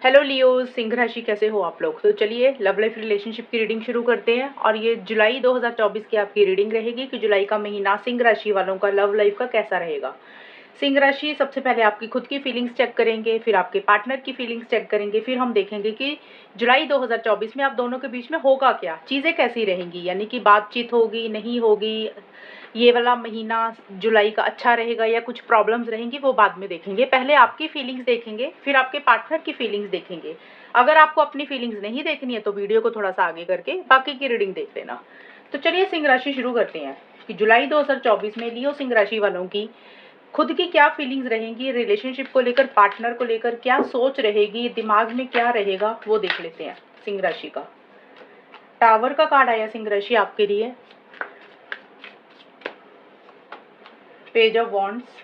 Hello लियो, सिंह राशि कैसे हो आप लोग। तो चलिए लव लाइफ रिलेशनशिप की रीडिंग शुरू करते हैं। और ये जुलाई 2024 की आपकी रीडिंग रहेगी कि जुलाई का महीना सिंह राशि वालों का लव लाइफ का कैसा रहेगा। सिंह राशि सबसे पहले आपकी खुद की फीलिंग्स चेक करेंगे, फिर आपके पार्टनर की फीलिंग्स चेक करेंगे, फिर हम देखेंगे कि जुलाई 2024 में आप दोनों के बीच में होगा क्या, चीज़ें कैसी रहेंगी, यानी कि बातचीत होगी नहीं होगी, ये वाला महीना जुलाई का अच्छा रहेगा या कुछ प्रॉब्लम्स रहेंगी, वो बाद में देखेंगे। पहले आपकी फीलिंग्स देखेंगे, फिर आपके पार्टनर की फीलिंग्स देखेंगे। अगर आपको अपनी फीलिंग्स नहीं देखनी है तो वीडियो को थोड़ा सा आगे करके बाकी की रीडिंग देख लेना। तो चलिए सिंह राशि शुरू करते हैं कि जुलाई 2024 में लियो सिंह राशि वालों की खुद की क्या फीलिंग्स रहेंगी, रिलेशनशिप को लेकर, पार्टनर को लेकर क्या सोच रहेगी, दिमाग में क्या रहेगा, वो देख लेते हैं सिंह राशि का। टावर का कार्ड आया सिंह राशि आपके लिए, page of wands,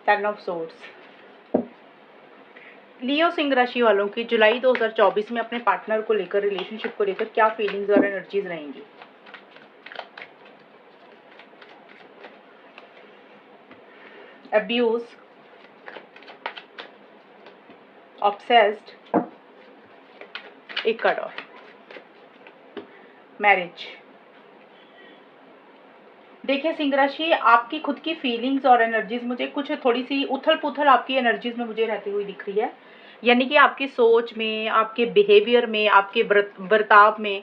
ten of swords. Leo सिंह राशि वालों की जुलाई 2024 में अपने पार्टनर को लेकर, रिलेशनशिप को लेकर क्या फीलिंग्स और एनर्जीज रहेंगी। अब्यूज, ऑब्सेस्ड, एक कार्ड और, मैरिज। देखिए सिंह राशि, आपकी खुद की फीलिंग्स और एनर्जीज मुझे कुछ थोड़ी सी उथल पुथल आपकी एनर्जीज में मुझे रहती हुई दिख रही है। यानी कि आपकी सोच में, आपके बिहेवियर में, आपके बर्ताव में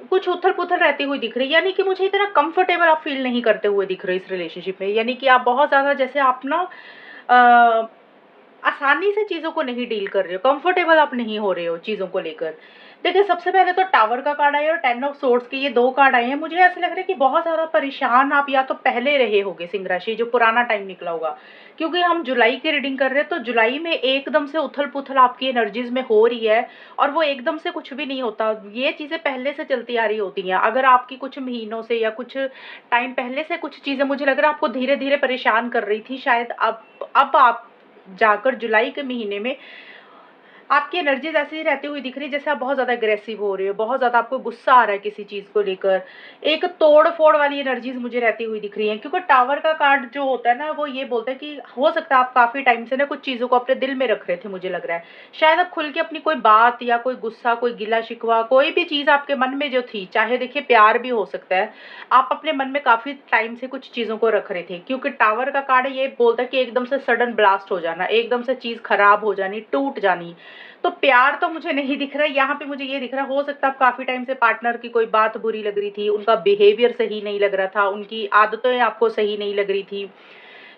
कुछ उथल पुथल रहती हुई दिख रही है। यानी कि मुझे इतना कंफर्टेबल आप फील नहीं करते हुए दिख रहे इस रिलेशनशिप में। यानी कि आप बहुत ज़्यादा जैसे आप ना आसानी से चीज़ों को नहीं डील कर रहे हो, कंफर्टेबल आप नहीं हो रहे हो चीज़ों को लेकर। देखिए सबसे पहले तो टावर का कार्ड आया और टेन ऑफ सोर्ड्स के ये दो कार्ड आए हैं। मुझे ऐसा लग रहा है कि बहुत ज़्यादा परेशान आप या तो पहले रहे होगे सिंह राशि, जो पुराना टाइम निकला होगा, क्योंकि हम जुलाई की रीडिंग कर रहे हैं। तो जुलाई में एकदम से उथल पुथल आपकी एनर्जीज में हो रही है और वो एकदम से कुछ भी नहीं होता। ये चीज़ें पहले से चलती आ रही होती हैं। अगर आपकी कुछ महीनों से या कुछ टाइम पहले से कुछ चीज़ें मुझे लग रहा है आपको धीरे धीरे परेशान कर रही थी, शायद अब आप जाकर जुलाई के महीने में आपकी एनर्जीज ऐसी रहती हुई दिख रही है जैसे आप बहुत ज़्यादा अग्रेसिव हो रहे हो, बहुत ज़्यादा आपको गुस्सा आ रहा है किसी चीज़ को लेकर। एक तोड़ फोड़ वाली एनर्जीज मुझे रहती हुई दिख रही हैं, क्योंकि टावर का कार्ड जो होता है ना, वो ये बोलता है कि हो सकता है आप काफ़ी टाइम से ना कुछ चीज़ों को अपने दिल में रख रहे थे। मुझे लग रहा है शायद आप खुल के अपनी कोई बात या कोई गुस्सा, कोई गिला शिकवा, कोई भी चीज़ आपके मन में जो थी, चाहे देखिए प्यार भी हो सकता है, आप अपने मन में काफ़ी टाइम से कुछ चीज़ों को रख रहे थे। क्योंकि टावर का कार्ड ये बोलता है कि एकदम से सडन ब्लास्ट हो जाना, एकदम से चीज़ खराब हो जानी, टूट जानी। तो प्यार तो मुझे नहीं दिख रहा है यहाँ पे। मुझे ये दिख रहा है हो सकता है आप काफ़ी टाइम से पार्टनर की कोई बात बुरी लग रही थी, उनका बिहेवियर सही नहीं लग रहा था, उनकी आदतें आपको सही नहीं लग रही थी,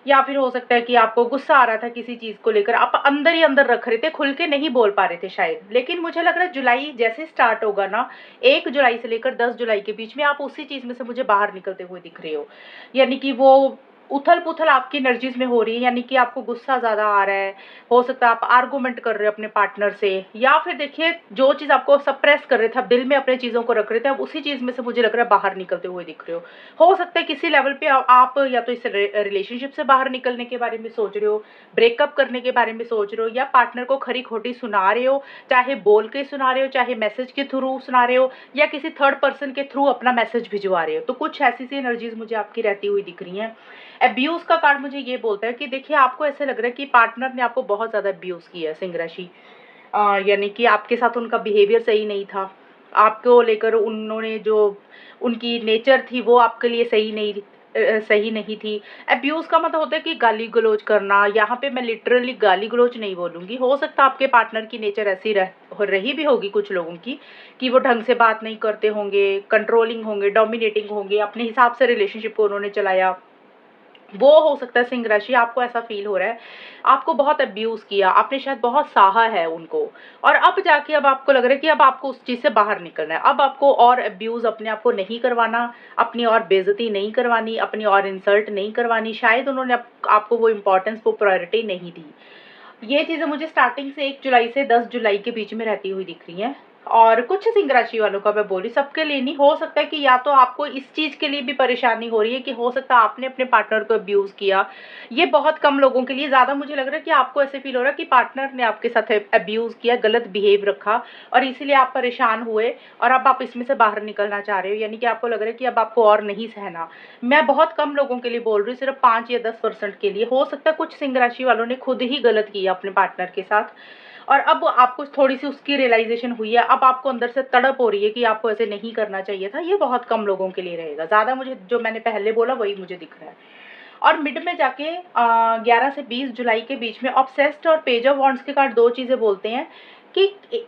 या फिर हो सकता है कि आपको गुस्सा आ रहा था किसी चीज़ को लेकर, आप अंदर ही अंदर रख रहे थे, खुल के नहीं बोल पा रहे थे शायद। लेकिन मुझे लग रहा है जुलाई जैसे स्टार्ट होगा ना, 1 जुलाई से लेकर 10 जुलाई के बीच में आप उसी चीज़ में से मुझे बाहर निकलते हुए दिख रहे हो। यानी कि वो उथल पुथल आपकी एनर्जीज में हो रही है, यानी कि आपको गुस्सा ज़्यादा आ रहा है, हो सकता है आप आर्गूमेंट कर रहे हो अपने पार्टनर से, या फिर देखिए जो चीज़ आपको सप्रेस कर रहे थे, आप दिल में अपने चीज़ों को रख रहे थे, अब उसी चीज़ में से मुझे लग रहा है बाहर निकलते हुए दिख रहे हो सकता है किसी लेवल पे आप या तो इस रिलेशनशिप से बाहर निकलने के बारे में सोच रहे हो, ब्रेकअप करने के बारे में सोच रहे हो, या पार्टनर को खरी खोटी सुना रहे हो, चाहे बोल के सुना रहे हो, चाहे मैसेज के थ्रू सुना रहे हो, या किसी थर्ड पर्सन के थ्रू अपना मैसेज भिजवा रहे हो। तो कुछ ऐसी सी एनर्जीज मुझे आपकी रहती हुई दिख रही हैं। अब्यूज का कार्ड मुझे ये बोलता है कि देखिए आपको ऐसे लग रहा है कि पार्टनर ने आपको बहुत ज़्यादा अब्यूज किया है सिंह राशि। यानी कि आपके साथ उनका बिहेवियर सही नहीं था, आपको लेकर उन्होंने जो उनकी नेचर थी वो आपके लिए सही नहीं थी। अब्यूज़ का मतलब होता है कि गाली गलौज करना। यहाँ पे मैं लिटरली गाली गलौज नहीं बोलूँगी, हो सकता है आपके पार्टनर की नेचर ऐसी रही भी होगी कुछ लोगों की, कि वो ढंग से बात नहीं करते होंगे, कंट्रोलिंग होंगे, डोमिनेटिंग होंगे, अपने हिसाब से रिलेशनशिप को उन्होंने चलाया। वो हो सकता है सिंह राशि, आपको ऐसा फील हो रहा है आपको बहुत अब्यूज़ किया, आपने शायद बहुत सहा है उनको, और अब जाके अब आपको लग रहा है कि अब आपको उस चीज़ से बाहर निकलना है। अब आपको और अब्यूज़ अपने आप को नहीं करवाना, अपनी और बेइज्जती नहीं करवानी, अपनी और इंसल्ट नहीं करवानी। शायद उन्होंने आपको वो इम्पोर्टेंस, वो प्रायोरिटी नहीं दी। ये चीज़ें मुझे स्टार्टिंग से 1 जुलाई से 10 जुलाई के बीच में रहती हुई दिख रही हैं। और कुछ सिंह राशि वालों का मैं बोली, सबके लिए नहीं। हो सकता है कि या तो आपको इस चीज़ के लिए भी परेशानी हो रही है कि हो सकता है आपने अपने पार्टनर को अब्यूज़ किया। ये बहुत कम लोगों के लिए, ज़्यादा मुझे लग रहा है कि आपको ऐसे फ़ील हो रहा है कि पार्टनर ने आपके साथ अब्यूज़ किया, गलत बिहेव रखा और इसीलिए आप परेशान हुए और अब आप इसमें से बाहर निकलना चाह रहे हो, यानी कि आपको लग रहा है कि अब आपको और नहीं सहना। मैं बहुत कम लोगों के लिए बोल रही हूँ, सिर्फ 5 या 10% के लिए। हो सकता है कुछ सिंह राशि वालों ने खुद ही गलत किया अपने पार्टनर के साथ और अब आपको थोड़ी-सी उसकी रियलाइज़ेशन हुई है, अब आपको अंदर से तड़प हो रही है कि आपको ऐसे नहीं करना चाहिए था। ये बहुत कम लोगों के लिए रहेगा, ज़्यादा मुझे जो मैंने पहले बोला वही मुझे दिख रहा है। और मिड में जाके 11 से 20 जुलाई के बीच में ऑब्सेस्ड और पेज ऑफ वांड्स के कार्ड 2 चीज़ें बोलते हैं कि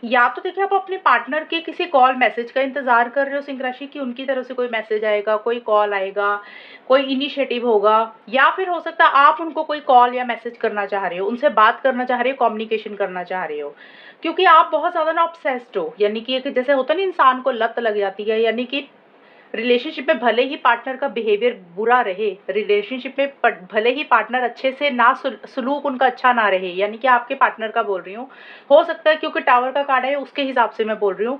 या तो देखिए आप अपने पार्टनर के किसी कॉल मैसेज का इंतज़ार कर रहे हो सिंह राशि की, उनकी तरफ से कोई मैसेज आएगा, कोई कॉल आएगा, कोई इनिशिएटिव होगा, या फिर हो सकता है आप उनको कोई कॉल या मैसेज करना चाह रहे हो, उनसे बात करना चाह रहे हो, कम्युनिकेशन करना चाह रहे हो। क्योंकि आप बहुत ज़्यादा ना ऑब्सेस्ड हो, यानी कि एक जैसे होता है ना इंसान को लत लग जाती है, यानी कि रिलेशनशिप में भले ही पार्टनर का बिहेवियर बुरा रहे, रिलेशनशिप में भले ही पार्टनर अच्छे से ना सलूक उनका अच्छा ना रहे, यानी कि आपके पार्टनर का बोल रही हूँ। हो सकता है क्योंकि टावर का कार्ड है उसके हिसाब से मैं बोल रही हूँ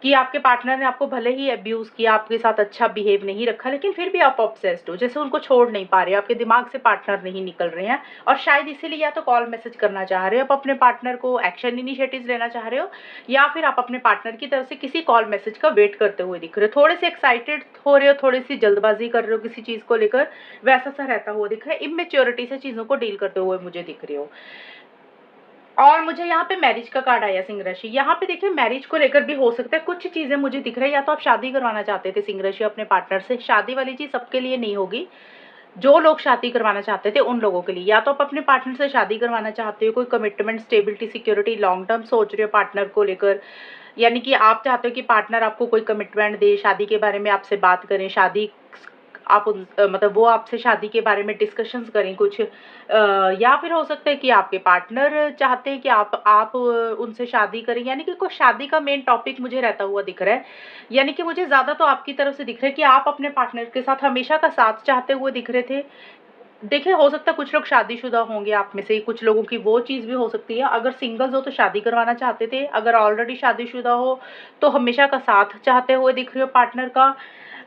कि आपके पार्टनर ने आपको भले ही अब्यूज़ किया, आपके साथ अच्छा बिहेव नहीं रखा, लेकिन फिर भी आप ऑब्सेस्ड हो, जैसे उनको छोड़ नहीं पा रहे, आपके दिमाग से पार्टनर नहीं निकल रहे हैं और शायद इसीलिए या तो कॉल मैसेज करना चाह रहे हो, आप अपने पार्टनर को एक्शन इनिशिएटिव्स लेना चाह रहे हो, या फिर आप अपने पार्टनर की तरफ से किसी कॉल मैसेज का वेट करते हुए दिख रहे हो। थोड़े से एक्साइटेड हो रहे हो, थोड़ी-सी जल्दबाज़ी कर रहे हो किसी चीज़ को लेकर, वैसा-सा रहता हुआ दिख रहा है, इमैच्योरिटी से चीज़ों को डील करते हुए मुझे दिख रहे हो। और मुझे यहाँ पे मैरिज का कार्ड आया सिंह राशि। यहाँ पे देखिए मैरिज को लेकर भी हो सकता है कुछ चीज़ें मुझे दिख रही है, या तो आप शादी करवाना चाहते थे सिंह राशि अपने पार्टनर से, शादी वाली चीज़ सबके लिए नहीं होगी। जो लोग शादी करवाना चाहते थे उन लोगों के लिए, या तो आप अपने पार्टनर से शादी करवाना चाहते हो, कोई commitment, stability, security long term सोच रहे हो पार्टनर को लेकर, यानी कि आप चाहते हो कि पार्टनर आपको कोई कमिटमेंट दे, शादी के बारे में आपसे बात करें, शादी आप मतलब वो आपसे शादी के बारे में डिस्कशंस करें कुछ, या फिर हो सकता है कि आपके पार्टनर चाहते हैं कि आप उनसे शादी करें, यानी कि कुछ शादी का मेन टॉपिक मुझे रहता हुआ दिख रहा है। यानी कि मुझे ज़्यादा तो आपकी तरफ से दिख रहा है कि आप अपने पार्टनर के साथ हमेशा का साथ चाहते हुए दिख रहे थे। देखिए, हो सकता है कुछ लोग शादीशुदा होंगे आप में से ही, कुछ लोगों की वो चीज़ भी हो सकती है। अगर सिंगल्स हो तो शादी करवाना चाहते थे, अगर ऑलरेडी शादीशुदा हो तो हमेशा का साथ चाहते हुए दिख रहे हो पार्टनर का,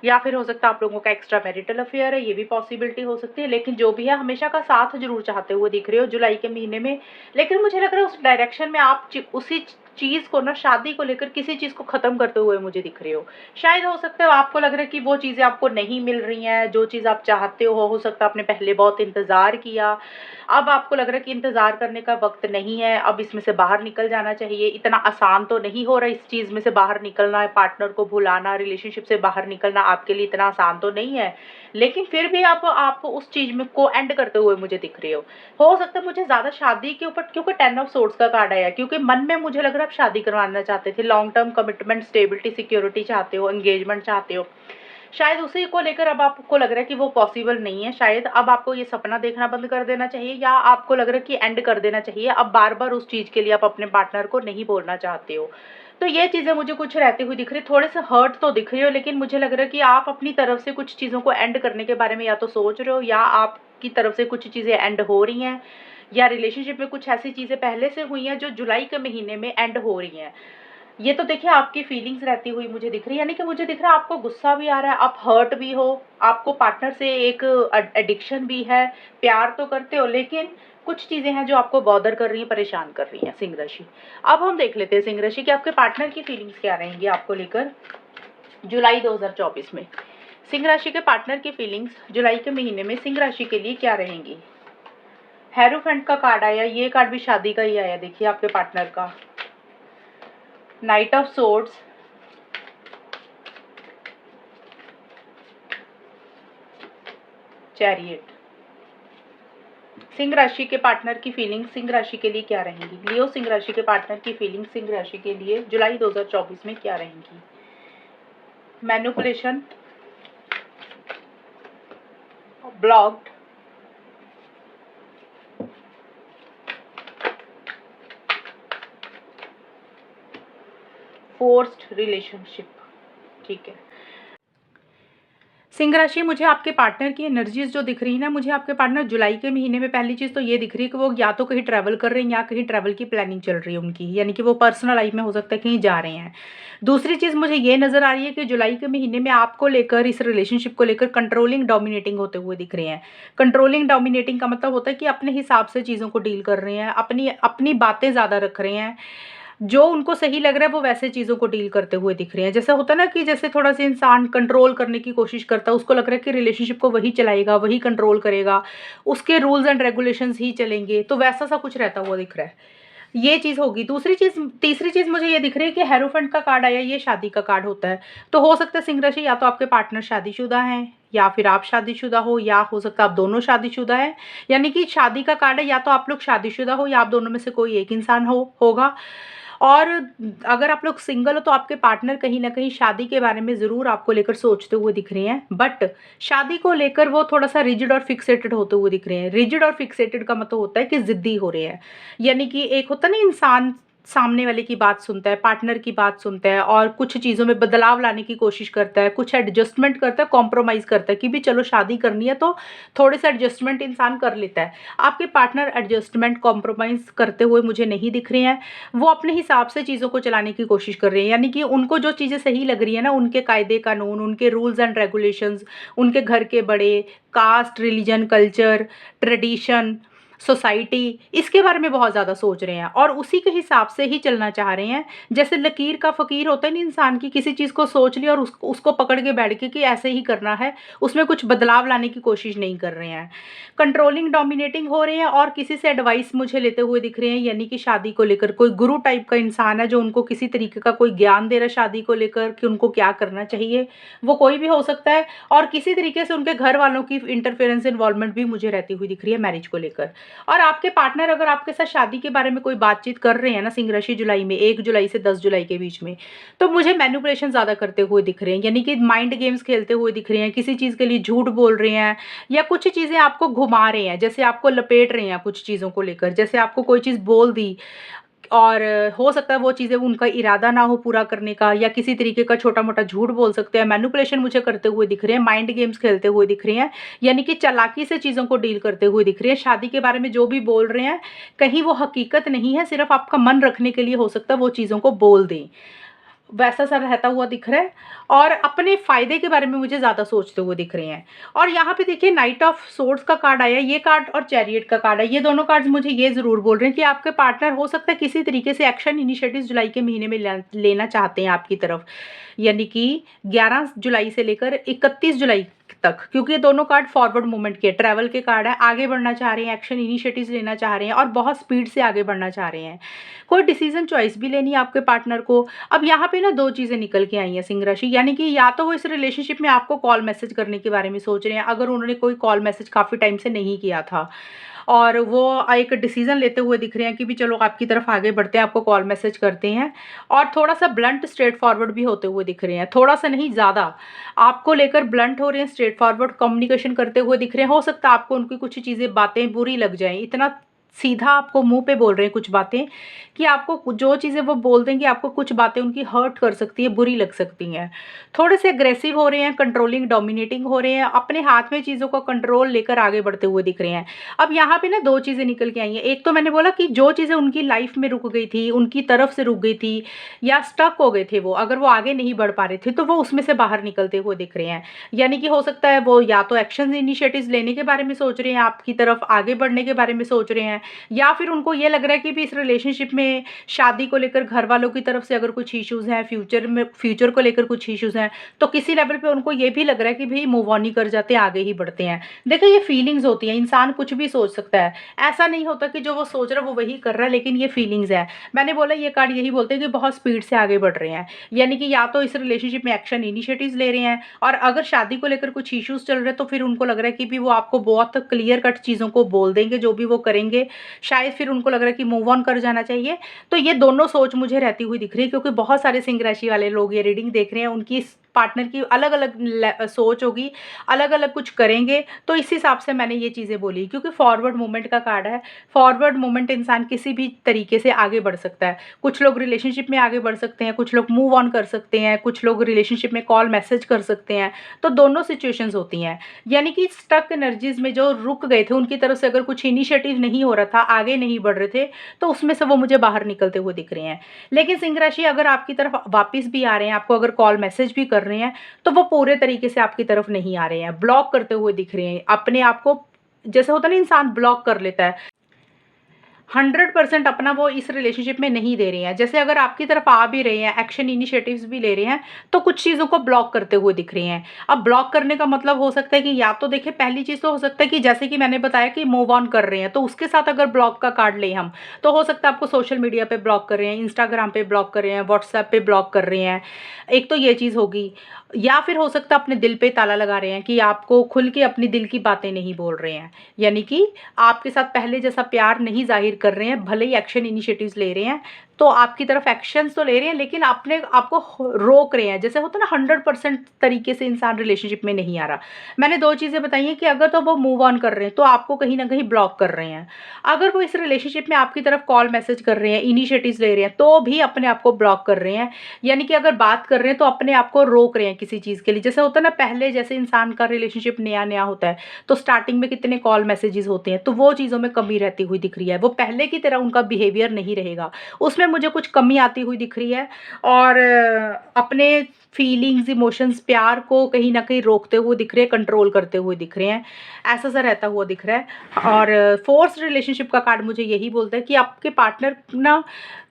या फिर हो सकता है आप लोगों का एक्स्ट्रा मैरिटल अफेयर है, ये भी पॉसिबिलिटी हो सकती है। लेकिन जो भी है हमेशा का साथ ज़रूर चाहते हुए दिख रहे हो जुलाई के महीने में। लेकिन मुझे लग रहा है उस डायरेक्शन में आप उसी चीज़ को ना, शादी को लेकर किसी चीज़ को ख़त्म करते हुए मुझे दिख रहे हो। शायद हो सकता है आपको लग रहा है कि वो चीज़ें आपको नहीं मिल रही हैं, जो चीज़ आप चाहते हो सकता है आपने पहले बहुत इंतज़ार किया, अब आपको लग रहा है कि इंतज़ार करने का वक़्त नहीं है, अब इसमें से बाहर निकल जाना चाहिए। इतना आसान तो नहीं हो रहा इस चीज़ में से बाहर निकलना, पार्टनर को भुलाना, रिलेशनशिप से बाहर निकलना आपके लिए इतना आसान तो नहीं है। लेकिन फिर भी आप उस चीज़ में को एंड करते हुए मुझे दिख रहे हो। हो सकता है मुझे ज़्यादा शादी के ऊपर, क्योंकि 10 ऑफ सोर्ड्स का कार्ड आया है, क्योंकि मन में मुझे लग रहा है आप शादी करवाना चाहते थे, long term commitment, stability, security चाहते हो, एंगेजमेंट चाहते हो। शायद उसी को लेकर अब आपको लग रहा है कि वो पॉसिबल नहीं है, शायद अब आपको ये सपना देखना बंद कर देना चाहिए, या आपको लग रहा है कि एंड कर देना चाहिए। अब बार-बार उस चीज़ के लिए आप अपने पार्टनर को नहीं बोलना चाहते हो। तो ये चीज़ें मुझे कुछ रहती हुई दिख रही है, थोड़े से हर्ट तो दिख रही हो, लेकिन मुझे लग रहा है कि आप अपनी तरफ से कुछ चीज़ों को एंड करने के बारे में या तो सोच रहे हो, या आपकी तरफ से कुछ चीज़ें एंड हो रही हैं, या रिलेशनशिप में कुछ ऐसी चीज़ें पहले से हुई हैं जो जुलाई के महीने में एंड हो रही हैं। ये तो देखिए आपकी फीलिंग्स रहती हुई मुझे दिख रही है, यानी कि मुझे दिख रहा है आपको गुस्सा भी आ रहा है, आप हर्ट भी हो, आपको पार्टनर से एक एडिक्शन भी है, प्यार तो करते हो, लेकिन कुछ चीज़ें हैं जो आपको बॉदर कर रही हैं, परेशान कर रही हैं सिंह राशि। अब हम देख लेते हैं सिंह राशि कि आपके पार्टनर की फीलिंग्स क्या रहेंगी आपको लेकर जुलाई 2024 में। सिंह राशि के पार्टनर की फीलिंग्स जुलाई के महीने में सिंह राशि के लिए क्या रहेंगी। हेरोफेंट का कार्ड आया, ये कार्ड भी शादी का ही आया, देखिए आपके पार्टनर का। Night of swords, chariot. Singh राशि के पार्टनर की फीलिंग्स सिंह राशि के लिए क्या रहेंगी। लियो सिंह राशि के पार्टनर की फीलिंग्स सिंह राशि के लिए जुलाई 2024 में क्या रहेंगी। Manipulation, blocked, forced relationship. ठीक है, सिंह राशि, मुझे आपके पार्टनर की एनर्जीज जो दिख रही है ना, मुझे आपके पार्टनर जुलाई के महीने में पहली चीज़ तो ये दिख रही है कि वो या तो कहीं ट्रैवल कर रहे हैं या कहीं ट्रैवल की प्लानिंग चल रही है उनकी, यानी कि वो पर्सनल लाइफ में हो सकता है कहीं जा रहे हैं। दूसरी चीज़ मुझे ये नज़र आ रही है कि जुलाई के महीने में आपको लेकर, इस रिलेशनशिप को लेकर कंट्रोलिंग डोमिनेटिंग होते हुए दिख रहे हैं। कंट्रोलिंग डोमिनेटिंग का मतलब होता है कि अपने हिसाब से चीज़ों को डील कर रहे हैं, अपनी अपनी बातें ज़्यादा रख रहे हैं, जो उनको सही लग रहा है वो वैसे चीज़ों को डील करते हुए दिख रहे हैं। जैसे होता है ना कि जैसे थोड़ा-सा इंसान कंट्रोल करने की कोशिश करता है, उसको लग रहा है कि रिलेशनशिप को वही चलाएगा, वही कंट्रोल करेगा, उसके रूल्स एंड रेगुलेशंस ही चलेंगे, तो वैसा-सा कुछ रहता हुआ दिख रहा है। ये चीज़ होगी। दूसरी चीज़, तीसरी चीज़ मुझे ये दिख रही है कि हेरोफेंट का कार्ड आया, ये शादी का कार्ड होता है। तो हो सकता है सिंह राशि, या तो आपके पार्टनर शादीशुदा हैं या फिर आप शादीशुदा हो, या हो सकता है आप दोनों शादीशुदा हैं। यानी कि शादी का कार्ड है, या तो आप लोग शादीशुदा हो या आप दोनों में से कोई एक इंसान होगा। और अगर आप लोग सिंगल हो तो आपके पार्टनर कहीं न कहीं शादी के बारे में ज़रूर आपको लेकर सोचते हुए दिख रहे हैं। बट शादी को लेकर वो थोड़ा-सा रिजिड और फिक्सेटेड होते हुए दिख रहे हैं। रिजिड और फिक्सेटेड का मतलब होता है कि ज़िद्दी हो रहे हैं। यानी कि एक होता है ना, इंसान सामने वाले की बात सुनता है, पार्टनर की बात सुनता है और कुछ चीज़ों में बदलाव लाने की कोशिश करता है, कुछ एडजस्टमेंट करता है, कॉम्प्रोमाइज़ करता है कि भी चलो शादी करनी है तो थोड़े-से एडजस्टमेंट इंसान कर लेता है। आपके पार्टनर एडजस्टमेंट, कॉम्प्रोमाइज़ करते हुए मुझे नहीं दिख रहे हैं। वो अपने हिसाब से चीज़ों को चलाने की कोशिश कर रहे हैं, यानी कि उनको जो चीज़ें सही लग रही है ना, उनके कायदे कानून, उनके रूल्स एंड रेगुलेशंस, उनके घर के बड़े, caste, religion, culture, tradition, society, इसके बारे में बहुत ज़्यादा सोच रहे हैं और उसी के हिसाब से ही चलना चाह रहे हैं। जैसे लकीर का फ़कीर होता है ना इंसान की, किसी चीज़ को सोच लिया और उसको पकड़ के बैठ गए कि ऐसे ही करना है, उसमें कुछ बदलाव लाने की कोशिश नहीं कर रहे हैं। कंट्रोलिंग, डोमिनेटिंग हो रहे हैं और किसी से एडवाइस मुझे लेते हुए दिख रहे हैं, यानी कि शादी को लेकर कोई गुरु टाइप का इंसान है जो उनको किसी तरीके का कोई ज्ञान दे रहा है शादी को लेकर कि उनको क्या करना चाहिए। वो कोई भी हो सकता है और किसी तरीके से उनके घर वालों की इंटरफेरेंस, इन्वॉल्वमेंट भी मुझे रहती हुई दिख रही है मैरिज को लेकर। और आपके पार्टनर अगर आपके साथ शादी के बारे में कोई बातचीत कर रहे हैं ना सिंह राशि, जुलाई में 1 जुलाई से 10 जुलाई के बीच में, तो मुझे मैनिपुलेशन ज़्यादा करते हुए दिख रहे हैं, यानी कि माइंड गेम्स खेलते हुए दिख रहे हैं, किसी चीज़ के लिए झूठ बोल रहे हैं या कुछ चीज़ें आपको घुमा रहे हैं, जैसे आपको लपेट रहे हैं कुछ चीज़ों को लेकर। जैसे आपको कोई चीज़ बोल दी और हो सकता है वो चीज़ें उनका इरादा ना हो पूरा करने का, या किसी तरीके का छोटा-मोटा झूठ बोल सकते हैं। मैनिपुलेशन मुझे करते हुए दिख रहे हैं, माइंड गेम्स खेलते हुए दिख रहे हैं, यानी कि चालाकी से चीज़ों को डील करते हुए दिख रहे हैं। शादी के बारे में जो भी बोल रहे हैं, कहीं वो हकीकत नहीं है, सिर्फ़ आपका मन रखने के लिए हो सकता है वो चीज़ों को बोल दें। वैसा-सा रहता हुआ दिख रहा है और अपने फ़ायदे के बारे में मुझे ज़्यादा सोचते हुए दिख रहे हैं। और यहाँ पे देखिए नाइट ऑफ सोर्ड्स का कार्ड आया है, ये कार्ड और चैरियट का कार्ड है। ये दोनों कार्ड्स मुझे ये ज़रूर बोल रहे हैं कि आपके पार्टनर हो सकता है किसी तरीके से एक्शन इनिशिएटिव्स जुलाई के महीने में लेना चाहते हैं आपकी तरफ। यानी कि 11 जुलाई से लेकर 31 जुलाई तक, क्योंकि ये दोनों कार्ड फॉरवर्ड मूवमेंट के, ट्रैवल के कार्ड है। आगे बढ़ना चाह रहे हैं, एक्शन इनिशिएटिव्स लेना चाह रहे हैं और बहुत स्पीड से आगे बढ़ना चाह रहे हैं। कोई डिसीजन चॉइस भी लेनी है आपके पार्टनर को। अब यहाँ पे ना 2 चीज़ें निकल के आई हैं सिंह राशि, यानी कि या तो वो इस रिलेशनशिप में आपको कॉल मैसेज करने के बारे में सोच रहे हैं, अगर उन्होंने कोई कॉल मैसेज काफ़ी टाइम से नहीं किया था और वो एक डिसीजन लेते हुए दिख रहे हैं कि भी चलो आपकी तरफ आगे बढ़ते हैं, आपको कॉल मैसेज करते हैं। और थोड़ा-सा ब्लंट, स्ट्रेट फॉरवर्ड भी होते हुए दिख रहे हैं। थोड़ा-सा नहीं, ज़्यादा आपको लेकर ब्लंट हो रहे हैं, स्ट्रेट फॉरवर्ड कम्युनिकेशन करते हुए दिख रहे हैं। हो सकता है आपको उनकी कुछ चीज़ें, बातें बुरी लग जाएँ, इतना सीधा आपको मुँह पे बोल रहे हैं कुछ बातें कि आपको जो चीज़ें वो बोल देंगे, आपको कुछ बातें उनकी हर्ट कर सकती हैं, बुरी लग सकती हैं। थोड़े से अग्रेसिव हो रहे हैं, कंट्रोलिंग, डोमिनेटिंग हो रहे हैं, अपने हाथ में चीज़ों का कंट्रोल लेकर आगे बढ़ते हुए दिख रहे हैं। अब यहाँ पे ना 2 चीज़ें निकल के आई हैं। एक तो मैंने बोला कि जो चीज़ें उनकी लाइफ में रुक गई थी, उनकी तरफ से रुक गई थी या स्टक हो गए थे वो, अगर वो आगे नहीं बढ़ पा रहे थे, तो वो उसमें से बाहर निकलते हुए दिख रहे हैं। यानी कि हो सकता है वो या तो एक्शन इनिशिएटिव्स लेने के बारे में सोच रहे हैं, आपकी तरफ आगे बढ़ने के बारे में सोच रहे हैं, या फिर उनको ये लग रहा है कि भी इस रिलेशनशिप में शादी को लेकर घर वालों की तरफ से अगर कुछ इश्यूज़ हैं, फ्यूचर को लेकर कुछ इश्यूज़ हैं, तो किसी लेवल पे उनको ये भी लग रहा है कि भई मूव ऑन ही कर जाते हैं, आगे ही बढ़ते हैं। देखिए ये फीलिंग्स होती हैं, इंसान कुछ भी सोच सकता है। ऐसा नहीं होता कि जो वो सोच रहा है वो वही कर रहा है, लेकिन ये फीलिंग्स है। मैंने बोला ये कार्ड यही बोलते हैं कि बहुत स्पीड से आगे बढ़ रहे हैं। यानी कि या तो इस रिलेशनशिप में एक्शन इनिशिएटिव्स ले रहे हैं, और अगर शादी को लेकर कुछ इश्यूज़ चल रहे हैं तो फिर उनको लग रहा है कि भी वो आपको बहुत क्लियर कट चीज़ों को बोल देंगे, जो भी वो करेंगे। शायद फिर उनको लग रहा है कि मूव ऑन कर जाना चाहिए। तो ये दोनों सोच मुझे रहती हुई दिख रही है, क्योंकि बहुत सारे सिंह राशि वाले लोग ये रीडिंग देख रहे हैं, उनकी पार्टनर की अलग अलग सोच होगी, अलग अलग कुछ करेंगे, तो इस हिसाब से मैंने ये चीज़ें बोली। क्योंकि फॉरवर्ड मूवमेंट का कार्ड है, फॉरवर्ड मूवमेंट इंसान किसी भी तरीके से आगे बढ़ सकता है। कुछ लोग रिलेशनशिप में आगे बढ़ सकते हैं, कुछ लोग मूव ऑन कर सकते हैं, कुछ लोग रिलेशनशिप में कॉल मैसेज कर सकते हैं, तो दोनों सिचुएशंस होती हैं। यानी कि स्टक एनर्जीज में जो रुक गए थे, उनकी तरफ से अगर कुछ इनिशिएटिव नहीं हो रहा था, आगे नहीं बढ़ रहे थे, तो उसमें से वो मुझे बाहर निकलते हुए दिख रहे हैं। लेकिन सिंह राशि अगर आपकी तरफ वापस भी आ रहे हैं, आपको अगर कॉल मैसेज भी कर रहे हैं, तो वो पूरे तरीके से आपकी तरफ नहीं आ रहे हैं, ब्लॉक करते हुए दिख रहे हैं अपने आप को। जैसे होता है ना, इंसान ब्लॉक कर लेता है, 100% अपना वो इस रिलेशनशिप में नहीं दे रहे हैं। जैसे अगर आपकी तरफ आ भी रहे हैं, एक्शन इनिशिएटिव्स भी ले रहे हैं, तो कुछ चीज़ों को ब्लॉक करते हुए दिख रहे हैं। अब ब्लॉक करने का मतलब हो सकता है कि या तो देखिए, पहली चीज़ तो हो सकता है कि जैसे कि मैंने बताया कि मूव ऑन कर रहे हैं, तो उसके साथ अगर ब्लॉक का कार्ड लें हम, तो हो सकता है आपको सोशल मीडिया पे ब्लॉक कर रहे हैं, इंस्टाग्राम पे ब्लॉक कर रहे हैं, व्हाट्सएप पे ब्लॉक कर रहे हैं। एक तो ये चीज़ होगी। या फिर हो सकता है अपने दिल पे ताला लगा रहे हैं कि आपको खुल के अपनी दिल की बातें नहीं बोल रहे हैं। यानी कि आपके साथ पहले जैसा प्यार नहीं ज़ाहिर कर रहे हैं, भले ही एक्शन इनिशिएटिव्स ले रहे हैं, तो आपकी तरफ एक्शंस तो ले रहे हैं, लेकिन अपने आपको रोक रहे हैं। जैसे होता है ना, 100% तरीके से इंसान रिलेशनशिप में नहीं आ रहा। मैंने 2 चीज़ें बताई हैं कि अगर तो वो मूव ऑन कर रहे हैं, तो आपको कहीं न कहीं ब्लॉक कर रहे हैं। अगर वो इस रिलेशनशिप में आपकी तरफ कॉल मैसेज कर रहे हैं, इनिशिएटिव्स ले रहे हैं, तो भी अपने आप को ब्लॉक कर रहे हैं। यानी कि अगर बात कर रहे हैं, तो अपने आप को रोक रहे हैं किसी चीज़ के लिए। जैसे होता है ना, पहले जैसे इंसान का रिलेशनशिप नया-नया होता है, तो स्टार्टिंग में कितने कॉल मैसेजेस होते हैं, तो वो चीज़ों में कमी रहती हुई दिख रही है। वो पहले की तरह उनका बिहेवियर नहीं रहेगा, उसमें मुझे कुछ कमी आती हुई दिख रही है। और अपने फीलिंग्स, इमोशंस, प्यार को कहीं न कहीं रोकते हुए दिख रहे हैं, कंट्रोल करते हुए दिख रहे हैं, ऐसा-सा रहता हुआ दिख रहा है। और फोर्स्ड रिलेशनशिप का कार्ड मुझे यही बोलता है कि आपके पार्टनर ना,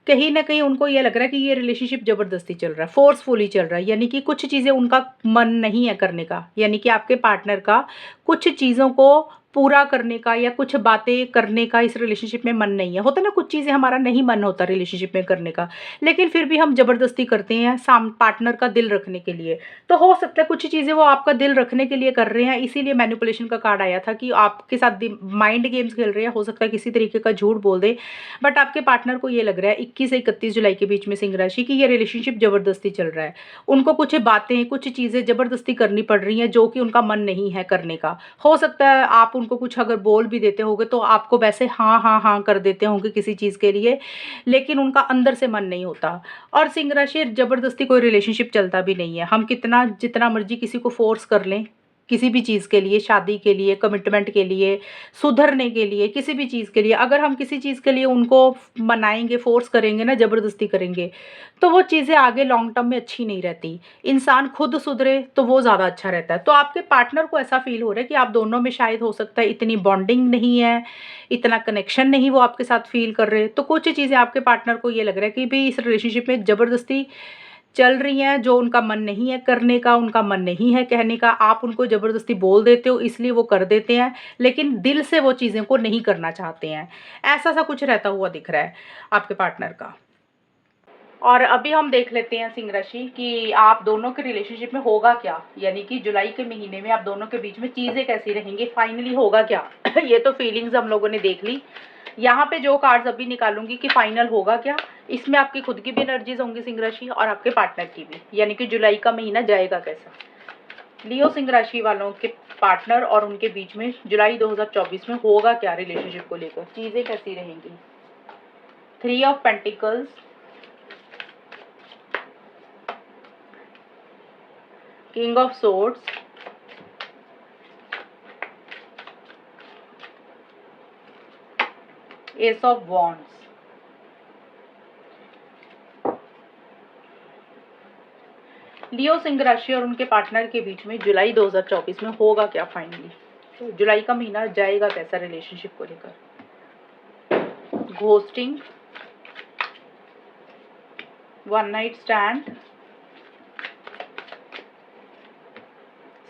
कहीं न कहीं उनको ये लग रहा है कि ये रिलेशनशिप ज़बरदस्ती चल रहा है, फ़ोर्सफुली चल रहा है। यानी कि कुछ चीज़ें उनका मन नहीं है करने का, यानी कि आपके पार्टनर का कुछ चीज़ों को पूरा करने का या कुछ बातें करने का इस रिलेशनशिप में मन नहीं है। होता है ना, कुछ चीज़ें हमारा नहीं मन होता रिलेशनशिप में करने का, लेकिन फिर भी हम ज़बरदस्ती करते हैं पार्टनर का दिल रखने के लिए। तो हो सकता है कुछ चीज़ें वो आपका दिल रखने के लिए कर रहे हैं, इसीलिए मैनिपुलेशन का कार्ड आया था कि आपके साथ माइंड गेम्स खेल रहे हैं। हो सकता है किसी तरीके का झूठ बोल दे, बट आपके पार्टनर को ये लग रहा है 21 से 31 जुलाई के बीच में, सिंह राशि, कि ये रिलेशनशिप ज़बरदस्ती चल रहा है। उनको कुछ बातें, कुछ चीज़ें ज़बरदस्ती करनी पड़ रही हैं, जो कि उनका मन नहीं है करने का। हो सकता है आप उनको कुछ अगर बोल भी देते होंगे, तो आपको वैसे हाँ, हाँ, हाँ कर देते होंगे किसी चीज़ के लिए, लेकिन उनका अंदर से मन नहीं होता। और सिंह राशि, ज़बरदस्ती कोई रिलेशनशिप चलता भी नहीं है। हम कितना जितना मर्ज़ी किसी को फ़ोर्स कर लें, किसी भी चीज़ के लिए, शादी के लिए, कमिटमेंट के लिए, सुधरने के लिए, किसी भी चीज़ के लिए, अगर हम किसी चीज़ के लिए उनको मनाएँगे, फ़ोर्स करेंगे ना, ज़बरदस्ती करेंगे, तो वो चीज़ें आगे लॉन्ग टर्म में अच्छी नहीं रहती। इंसान खुद सुधरे तो वो ज़्यादा अच्छा रहता है। तो आपके पार्टनर को ऐसा फ़ील हो रहा है कि आप दोनों में शायद हो सकता है इतनी बॉन्डिंग नहीं है, इतना कनेक्शन नहीं वो आपके साथ फ़ील कर रहे। तो कुछ चीज़ें आपके पार्टनर को ये लग रहा है कि भई इस रिलेशनशिप में ज़बरदस्ती चल रही हैं, जो उनका मन नहीं है करने का, उनका मन नहीं है कहने का, आप उनको ज़बरदस्ती बोल देते हो, इसलिए वो कर देते हैं, लेकिन दिल से वो चीज़ें को नहीं करना चाहते हैं। ऐसा-सा कुछ रहता हुआ दिख रहा है आपके पार्टनर का। और अभी हम देख लेते हैं सिंह राशि कि आप दोनों के रिलेशनशिप में होगा क्या, यानी कि जुलाई के महीने में आप दोनों के बीच में चीज़ें कैसी रहेंगी, फाइनली होगा क्या। ये तो फीलिंग्स हम लोगों ने देख ली। यहाँ पे जो कार्ड्स अभी निकालूंगी कि फाइनल होगा क्या, इसमें आपकी खुद की भी एनर्जीज होंगी सिंह राशि, और आपके पार्टनर की भी, यानी कि जुलाई का महीना जाएगा कैसा। लियो सिंह राशि वालों के पार्टनर और उनके बीच में जुलाई 2024 में होगा क्या, रिलेशनशिप को लेकर चीज़ें कैसी रहेंगी। 3 of pentacles, king of swords, ace of wands. Leo सिंह राशि और उनके पार्टनर के बीच में जुलाई 2024 में होगा क्या फाइनली, तो जुलाई का महीना जाएगा कैसा रिलेशनशिप को लेकर। Ghosting, one night stand,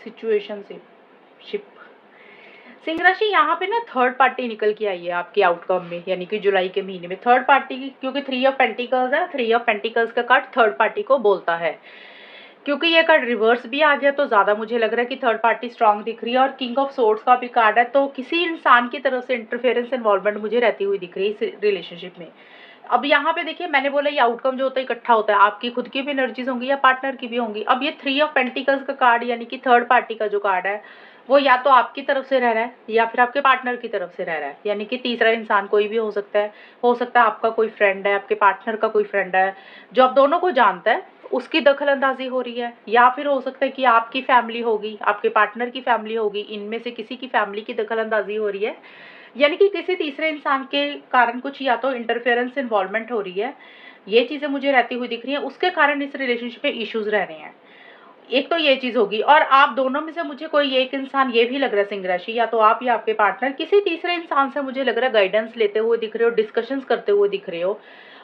situationship. Singh राशि, यहाँ पे ना थर्ड पार्टी निकल के आई है आपके आउटकम में, यानी कि जुलाई के महीने में थर्ड पार्टी की, क्योंकि 3 ऑफ पेंटिकल्स है, 3 ऑफ पेंटिकल्स का कार्ड थर्ड पार्टी को बोलता है। क्योंकि ये कार्ड रिवर्स भी आ गया, तो ज़्यादा मुझे लग रहा है कि थर्ड पार्टी स्ट्रांग दिख रही है। और किंग ऑफ सोर्ड्स का भी कार्ड है, तो किसी इंसान की तरफ से इंटरफेरेंस, इन्वॉल्वमेंट मुझे रहती हुई दिख रही है इस रिलेशनशिप में। अब यहाँ पे देखिए मैंने बोला ये आउटकम जो होता है इकट्ठा होता है, आपकी खुद की भी एनर्जीज होंगी या पार्टनर की भी होंगी। अब ये 3 ऑफ पेंटिकल्स का कार्ड यानी कि थर्ड पार्टी का जो कार्ड है वो या तो आपकी तरफ से रह रहा है या फिर आपके पार्टनर की तरफ से रह रहा है, यानी कि तीसरा इंसान कोई भी हो सकता है। हो सकता है आपका कोई फ्रेंड है, आपके पार्टनर का कोई फ्रेंड है जो आप दोनों को जानता है, उसकी दखल अंदाजी हो रही है। या फिर हो सकता है कि आपकी फैमिली होगी, आपके पार्टनर की फैमिली होगी, इनमें से किसी की फैमिली की दखल अंदाजी हो रही है, यानी कि किसी तीसरे इंसान के कारण कुछ या तो इंटरफेरेंस इन्वॉल्वमेंट हो रही है। ये चीज़ें मुझे रहती हुई दिख रही हैं, उसके कारण इस रिलेशनशिप में इश्यूज रह रहे हैं। एक तो ये चीज़ होगी, और आप दोनों में से मुझे कोई एक इंसान ये भी लग रहा है सिंह राशि, या तो आप या आपके पार्टनर किसी तीसरे इंसान से मुझे लग रहा है गाइडेंस लेते हुए दिख रहे हो, डिस्कशंस करते हुए दिख रहे हो।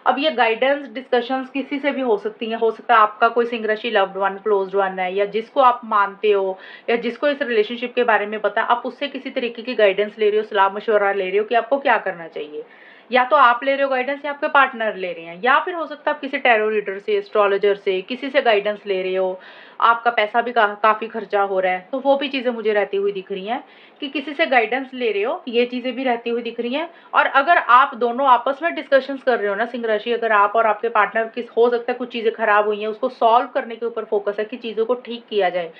अब ये गाइडेंस डिस्कशंस किसी से भी हो सकती हैं। हो सकता है आपका कोई सिंह राशि लव्ड वन, क्लोज्ड वन है, या जिसको आप मानते हो या जिसको इस रिलेशनशिप के बारे में पता है, आप उससे किसी तरीके की गाइडेंस ले रहे हो, सलाह मशवरा ले रहे हो कि आपको क्या करना चाहिए। या तो आप ले रहे हो गाइडेंस या आपके पार्टनर ले रहे हैं, या फिर हो सकता है आप किसी टैरो रीडर से, एस्ट्रोलॉजर से, किसी से गाइडेंस ले रहे हो। आपका पैसा भी काफ़ी खर्चा हो रहा है, तो वो भी चीज़ें मुझे रहती हुई दिख रही हैं कि किसी से गाइडेंस ले रहे हो, ये चीज़ें भी रहती हुई दिख रही हैं। और अगर आप दोनों आपस में डिस्कशंस कर रहे हो ना सिंह राशि, अगर आप और आपके पार्टनर किस हो सकता है कुछ चीज़ें खराब हुई हैं, उसको सॉल्व करने के ऊपर फोकस है कि चीज़ों को ठीक किया जाए,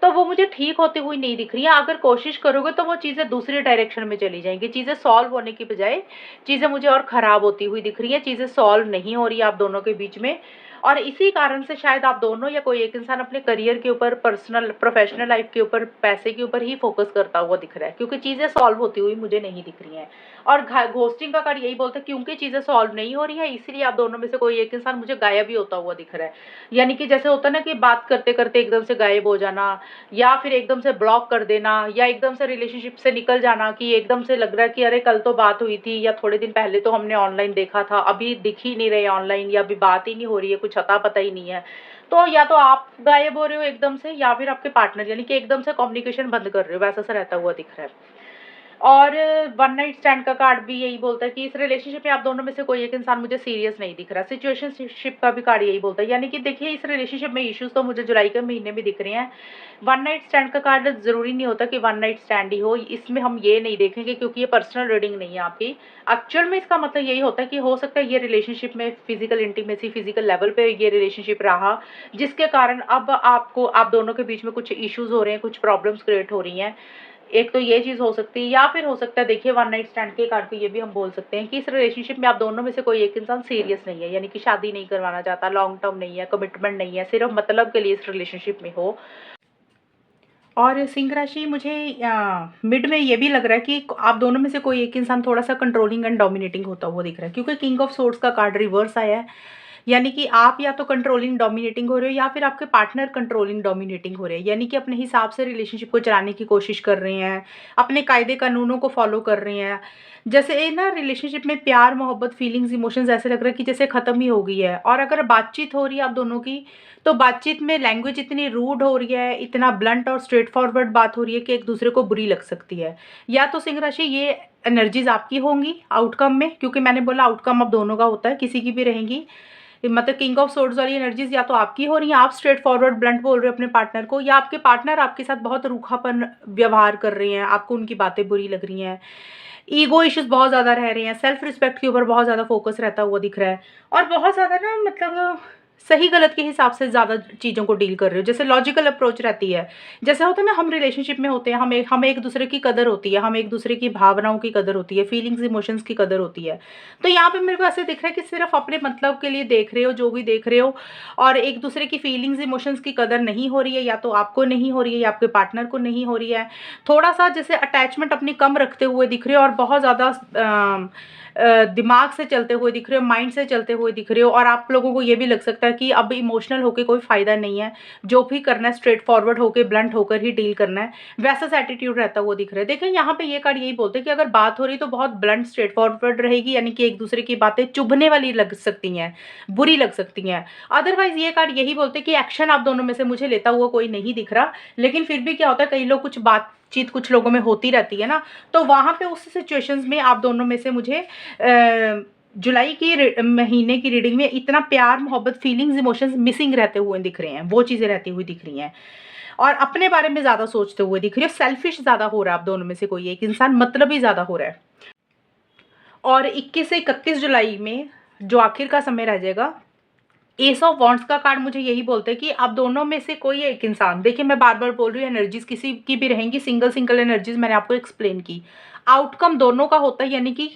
तो वो मुझे ठीक होती हुई नहीं दिख रही है। अगर कोशिश करोगे तो वो चीज़ें दूसरी डायरेक्शन में चली जाएंगी, चीज़ें सॉल्व होने की बजाय चीज़ें मुझे और ख़राब होती हुई दिख रही हैं, चीज़ें सॉल्व नहीं हो रही है आप दोनों के बीच में। और इसी कारण से शायद आप दोनों या कोई एक इंसान अपने करियर के ऊपर, पर्सनल प्रोफेशनल लाइफ के ऊपर, पैसे के ऊपर ही फोकस करता हुआ दिख रहा है, क्योंकि चीज़ें सॉल्व होती हुई मुझे नहीं दिख रही हैं। और घोस्टिंग का कार्ड यही बोलता है, क्योंकि चीज़ें सॉल्व नहीं हो रही है इसलिए आप दोनों में से कोई एक इंसान मुझे गायब ही होता हुआ दिख रहा है। यानी कि जैसे होता है ना कि बात करते करते एकदम से गायब हो जाना, या फिर एकदम से ब्लॉक कर देना, या एकदम से रिलेशनशिप से निकल जाना, कि एकदम से लग रहा है कि अरे कल तो बात हुई थी, या थोड़े दिन पहले तो हमने ऑनलाइन देखा था, अभी दिख ही नहीं रहे ऑनलाइन, या अभी बात ही नहीं हो रही है, कुछ अता पता ही नहीं है। तो या तो आप गायब हो रहे हो एकदम से, या फिर आपके पार्टनर, यानी कि एकदम से कम्युनिकेशन बंद कर रहे हो, वैसा सा रहता हुआ दिख रहा है। और वन नाइट स्टैंड का कार्ड भी यही बोलता है कि इस रिलेशनशिप में आप दोनों में से कोई एक इंसान मुझे सीरियस नहीं दिख रहा। सिचुएशनशिप का भी कार्ड यही बोलता है, यानी कि देखिए इस रिलेशनशिप में इश्यूज तो मुझे जुलाई के महीने में दिख रहे हैं। वन नाइट स्टैंड का कार्ड ज़रूरी नहीं होता कि वन नाइट स्टैंड ही हो, इसमें हम ये नहीं देखेंगे क्योंकि ये पर्सनल रीडिंग नहीं है आपकी। एक्चुअल में इसका मतलब यही होता है कि हो सकता है ये रिलेशनशिप में फिजिकल इंटीमेसी, फिजिकल लेवल पे ये रिलेशनशिप रहा, जिसके कारण अब आपको, आप दोनों के बीच में कुछ इश्यूज हो रहे हैं, कुछ प्रॉब्लम्स क्रिएट हो रही हैं। एक तो ये चीज़ हो सकती है, या फिर हो सकता है देखिए वन नाइट स्टैंड के कार्ड को ये भी हम बोल सकते हैं कि इस रिलेशनशिप में आप दोनों में से कोई एक इंसान सीरियस नहीं है, यानी कि शादी नहीं करवाना चाहता, लॉन्ग टर्म नहीं है, कमिटमेंट नहीं है, सिर्फ मतलब के लिए इस रिलेशनशिप में हो। और सिंह राशि मुझे मिड में ये भी लग रहा है कि आप दोनों में से कोई एक इंसान थोड़ा सा कंट्रोलिंग एंड डोमिनेटिंग होता हुआ दिख रहा है, क्योंकि किंग ऑफ सोर्ड्स का कार्ड रिवर्स आया है। यानी कि आप या तो कंट्रोलिंग डोमिनेटिंग हो रहे हो, या फिर आपके पार्टनर कंट्रोलिंग डोमिनेटिंग हो रहे हैं, यानी कि अपने हिसाब से रिलेशनशिप को चलाने की कोशिश कर रहे हैं, अपने कायदे कानूनों को फॉलो कर रहे हैं। जैसे ना रिलेशनशिप में प्यार, मोहब्बत, फीलिंग्स, इमोशंस ऐसे लग रहा है कि जैसे ख़त्म ही हो गई है। और अगर बातचीत हो रही है आप दोनों की, तो बातचीत में लैंग्वेज इतनी रूड हो रही है, इतना ब्लंट और स्ट्रेट फॉरवर्ड बात हो रही है कि एक दूसरे को बुरी लग सकती है। या तो सिंह राशि ये एनर्जीज आपकी होंगी आउटकम में, क्योंकि मैंने बोला आउटकम अब दोनों का होता है, किसी की भी रहेंगी। मतलब किंग ऑफ सोर्ड्स वाली एनर्जीज या तो आपकी हो रही हैं, आप स्ट्रेट फॉरवर्ड ब्लंट बोल रहे हो अपने पार्टनर को, या आपके पार्टनर आपके साथ बहुत रूखापन व्यवहार कर रहे हैं, आपको उनकी बातें बुरी लग रही हैं। ईगो इश्यूज बहुत ज़्यादा रह रहे हैं, सेल्फ रिस्पेक्ट के ऊपर बहुत ज़्यादा फोकस रहता हुआ दिख रहा है, और बहुत ज़्यादा ना मतलब सही गलत के हिसाब से ज़्यादा चीज़ों को डील कर रहे हो, जैसे लॉजिकल अप्रोच रहती है। जैसे होता है ना हम रिलेशनशिप में होते हैं, हमें एक दूसरे की कदर होती है, हमें एक दूसरे की भावनाओं की कदर होती है, फीलिंग्स इमोशंस की कदर होती है। तो यहाँ पे मेरे को ऐसे दिख रहा है कि सिर्फ अपने मतलब के लिए देख रहे हो जो भी देख रहे हो, और एक दूसरे की फीलिंग्स इमोशंस की कदर नहीं हो रही है, या तो आपको नहीं हो रही है या आपके पार्टनर को नहीं हो रही है। थोड़ा सा जैसे अटैचमेंट अपनी कम रखते हुए दिख रहे हो, और बहुत ज़्यादा दिमाग से चलते हुए दिख रहे हो, माइंड से चलते हुए दिख रहे हो, और आप लोगों को ये भी लग सकता है कि अब इमोशनल होकर कोई फ़ायदा नहीं है, जो भी करना है स्ट्रेट फॉरवर्ड होकर, ब्लंट होकर ही डील करना है, वैसा सा एटीट्यूड रहता हुआ दिख रहा है। देखिए यहाँ पे ये कार्ड यही बोलते हैं कि अगर बात हो रही तो बहुत ब्लंट स्ट्रेट फॉरवर्ड रहेगी, यानी कि एक दूसरे की बातें चुभने वाली लग सकती हैं, बुरी लग सकती हैं। अदरवाइज ये कार्ड यही बोलते हैं कि एक्शन आप दोनों में से मुझे लेता हुआ कोई नहीं दिख रहा, लेकिन फिर भी क्या होता है कई लोग कुछ बातचीत कुछ लोगों में होती रहती है ना, तो वहाँ पे उस सिचुएशंस में आप दोनों में से मुझे जुलाई की महीने की रीडिंग में इतना प्यार, मोहब्बत, फीलिंग्स, इमोशंस मिसिंग रहते हुए दिख रहे हैं, वो चीज़ें रहती हुई दिख रही हैं, और अपने बारे में ज़्यादा सोचते हुए दिख रही है, सेल्फिश ज़्यादा हो रहा है आप दोनों में से कोई एक इंसान, मतलब ही ज़्यादा हो रहा है। और 21 से 31 जुलाई में जो आखिर का समय रह जाएगा, एस ऑफ वॉन्ड्स का कार्ड मुझे यही बोलता है कि आप दोनों में से कोई एक इंसान, देखिए मैं बार बार बोल रही हूँ एनर्जीज किसी की भी रहेंगी, सिंगल सिंगल एनर्जीज मैंने आपको एक्सप्लेन की, आउटकम दोनों का होता है, यानी कि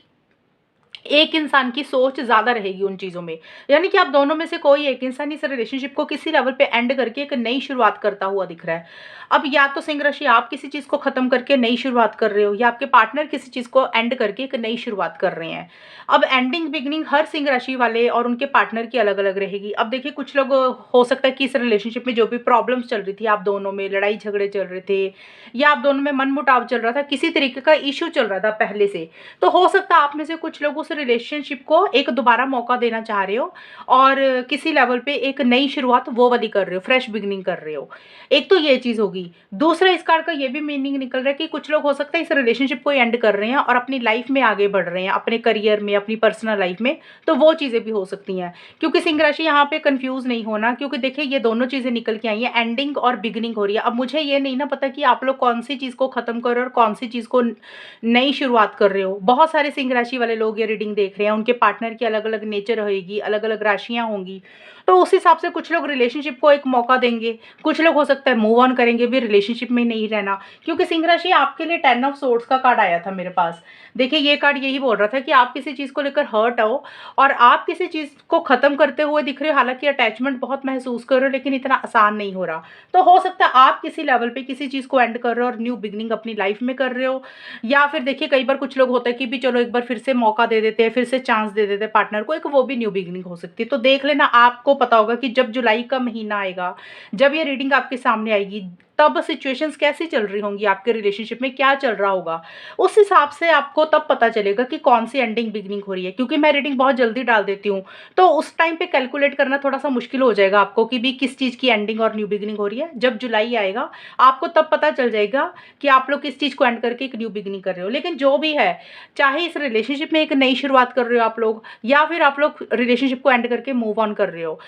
एक इंसान की सोच ज़्यादा रहेगी उन चीज़ों में, यानी कि आप दोनों में से कोई एक इंसान इस रिलेशनशिप को किसी लेवल पे एंड करके एक नई शुरुआत करता हुआ दिख रहा है। अब या तो सिंह राशि आप किसी चीज़ को ख़त्म करके नई शुरुआत कर रहे हो, या आपके पार्टनर किसी चीज़ को एंड करके एक नई शुरुआत कर रहे हैं। अब एंडिंग बिगनिंग हर सिंह राशि वाले और उनके पार्टनर की अलग अलग रहेगी। अब देखिए कुछ लोग हो सकता है कि इस रिलेशनशिप में जो भी प्रॉब्लम्स चल रही थी, आप दोनों में लड़ाई झगड़े चल रहे थे, या आप दोनों में मनमुटाव चल रहा था, किसी तरीके का इशू चल रहा था पहले से, तो हो सकता है आप में से कुछ लोग उस रिलेशनशिप को एक दोबारा मौका देना चाह रहे हो और किसी लेवल पे एक नई शुरुआत वो वाली कर रहे हो, फ्रेश बिगनिंग कर रहे हो। एक तो ये चीज़ होगी। दूसरा इस कार्ड का ये भी मीनिंग निकल रहा है कि कुछ लोग हो सकता है इस रिलेशनशिप को एंड कर रहे हैं और अपनी लाइफ में आगे बढ़ रहे हैं, अपने करियर में, अपनी पर्सनल लाइफ में, तो वो चीज़ें भी हो सकती हैं। क्योंकि सिंह राशि यहाँ पे कंफ्यूज नहीं होना, क्योंकि देखिए ये दोनों चीज़ें निकल के आई हैं, एंडिंग और बिगनिंग हो रही है। अब मुझे ये नहीं ना पता कि आप लोग कौन सी चीज़ को खत्म कर रहे हो और कौन सी चीज़ को नई शुरुआत कर रहे हो। बहुत सारे सिंह राशि वाले लोग ये रीडिंग देख रहे हैं, उनके पार्टनर की अलग अलग नेचर रहेगी, अलग अलग राशियां होंगी, तो उस हिसाब से कुछ लोग रिलेशनशिप को एक मौका देंगे, कुछ लोग हो सकता है मूव ऑन करेंगे, भी रिलेशनशिप में नहीं रहना। क्योंकि सिंह राशि आपके लिए 10 ऑफ सोर्ड्स का कार्ड आया था मेरे पास। देखिए ये कार्ड यही बोल रहा था कि आप किसी चीज़ को लेकर हर्ट हो और आप किसी चीज़ को ख़त्म करते हुए दिख रहे हो, हालांकि अटैचमेंट बहुत महसूस कर रहे हो लेकिन इतना आसान नहीं हो रहा। तो हो सकता है आप किसी लेवल पे किसी चीज़ को एंड कर रहे हो और न्यू बिगनिंग अपनी लाइफ में कर रहे हो, या फिर देखिए कई बार कुछ लोग होता है कि भी चलो एक बार फिर से मौका दे देते हैं, फिर से चांस दे देते हैं पार्टनर को, एक वो भी न्यू बिगनिंग हो सकती है। तो देख लेना, आपको पता होगा कि जब जुलाई का महीना आएगा, जब ये रीडिंग आपके सामने आएगी, तब सिचुएशंस कैसी चल रही होंगी, आपके रिलेशनशिप में क्या चल रहा होगा, उस हिसाब से आपको तब पता चलेगा कि कौन सी एंडिंग बिगनिंग हो रही है। क्योंकि मैं रीडिंग बहुत जल्दी डाल देती हूँ, तो उस टाइम पे कैलकुलेट करना थोड़ा सा मुश्किल हो जाएगा आपको कि भी किस चीज़ की एंडिंग और न्यू बिगनिंग हो रही है। जब जुलाई आएगा आपको तब पता चल जाएगा कि आप लोग किस चीज़ को एंड करके एक न्यू बिगनिंग कर रहे हो। लेकिन जो भी है, चाहे इस रिलेशनशिप में एक नई शुरुआत कर रहे हो आप लोग, या फिर आप लोग रिलेशनशिप को एंड करके मूव ऑन कर रहे हो,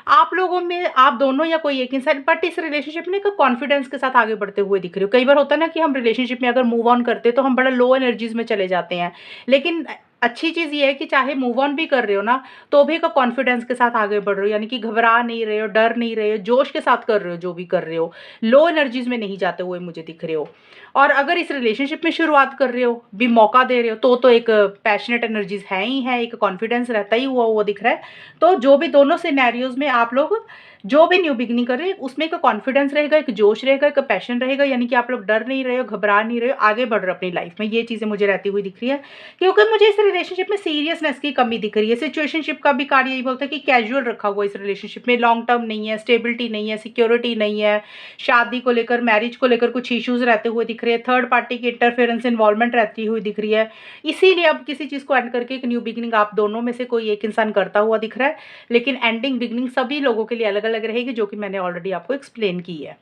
आप लोगों में आप दोनों या कोई एक इंसान, बट इस रिलेशनशिप में एक कॉन्फिडेंस के साथ आगे बढ़ते हुए दिख रहे हो। कई बार होता है ना कि हम रिलेशनशिप में अगर मूव ऑन करते हैं तो हम बड़ा लो एनर्जीज में चले जाते हैं, लेकिन अच्छी चीज़ ये है कि चाहे मूव ऑन भी कर रहे हो ना, तो भी एक कॉन्फिडेंस के साथ आगे बढ़ रहे हो, यानी कि घबरा नहीं रहे हो, डर नहीं रहे हो, जोश के साथ कर रहे हो, जो भी कर रहे हो, लो एनर्जीज में नहीं जाते हुए मुझे दिख रहे हो। और अगर इस रिलेशनशिप में शुरुआत कर रहे हो, भी मौका दे रहे हो, तो एक पैशनेट एनर्जीज है ही है, एक कॉन्फिडेंस रहता ही हुआ वो दिख रहा है। तो जो भी दोनों सिनेरियोज में आप लोग जो भी न्यू बिगनिंग कर रहे हैं, उसमें एक कॉन्फिडेंस रहेगा, एक जोश रहेगा, एक पैशन रहेगा, यानी कि आप लोग डर नहीं रहे हो, घबरा नहीं रहे हो, आगे बढ़ रहे हो अपनी लाइफ में। ये चीज़ें मुझे रहती हुई दिख रही है, क्योंकि मुझे इस रिलेशनशिप में सीरियसनेस की कमी दिख रही है। सिचुएशनशिप का भी कार्ड यही बोलता है कि कैजुअल रखा हुआ इस रिलेशनशिप में, लॉन्ग टर्म नहीं है, स्टेबिलिटी नहीं है, सिक्योरिटी नहीं है, शादी को लेकर, मैरिज को लेकर कुछ इश्यूज रहते हुए दिख रहे हैं, थर्ड पार्टी की इंटरफेरेंस इन्वॉल्वमेंट रहती हुई दिख रही है। इसीलिए अब किसी चीज़ को एंड करके एक न्यू बिगनिंग आप दोनों में से कोई एक इंसान करता हुआ दिख रहा है, लेकिन एंडिंग बिगनिंग सभी लोगों के लिए अलग अलग रहेगी, जो कि मैंने ऑलरेडी आपको एक्सप्लेन की है।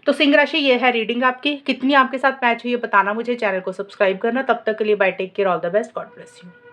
तो सिंह राशि ये है रीडिंग आपकी, कितनी आपके साथ मैच हुई है बताना मुझे, चैनल को सब्सक्राइब करना। तब तक के लिए bye, take care, all the best, God bless you.